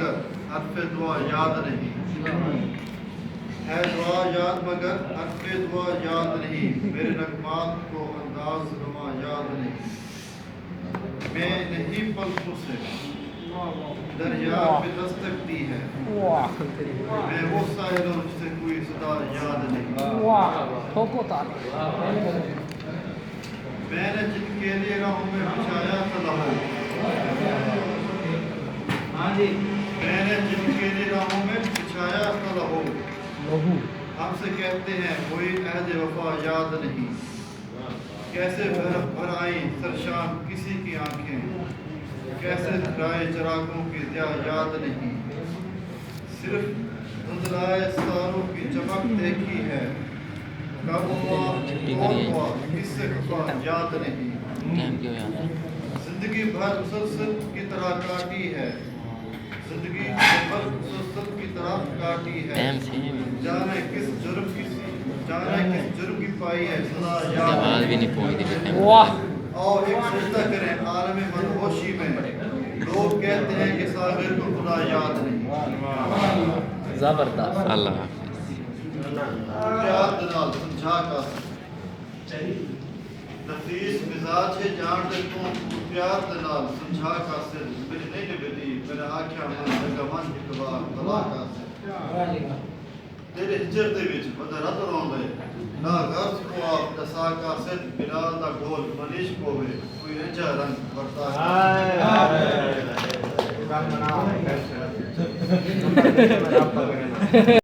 مگر حرف دعا یاد نہیں، ہے دعا یاد مگر حرف دعا یاد نہیں، میرے نغمات کو انداز نما یاد نہیں، میں نہیں پلکوں سے دریا پہ دستک دی ہے، میں وہ ساحل ہوں جسے کوئی صدا یاد نہیں، میں نے جن کے لیے راہوں میں بچھایا تھا لہو، میں نے جن کے لیے راہوں میں بچھایا تھا لہو، ہم سے کہتے ہیں کوئی عہد وفا یاد نہیں، کیسے بھر آئیں سرشان کسی کی آنکھیں، کیسے رائے چراغوں کی ضیا یاد نہیں، صرف دھندلائے ستاروں کی چمک دیکھی ہے، کب ہوا کون ہوا کس سے خفا یاد نہیں، زندگی بھر مسلسل کی طرح کاٹی ہے، زندگی بھر مسلسل کی طرح کاٹی ہے، جانے کس جرم کی پائی ہے سزا یاد نہیں، اور ایک سجدہ کریں عالم مدہوشی میں، لوگ کہتے ہیں کہ ساغر کو خدا یاد نہیں، زبردست اللہ پیار دنال سمجھا کا نفیس مزاج ہے جان دے تو پیار دنال سمجھا کا سر میری نہیں نبیتی میرا آکھیا من لگا من اقبال بلا کا سر تیرے ہجر دے وچ بندہ رت روندے نہ غرض کو آپ دسا کا سر بلال دا گول منیش کو ہوئے کوئی رنجا رنگ برتا ہے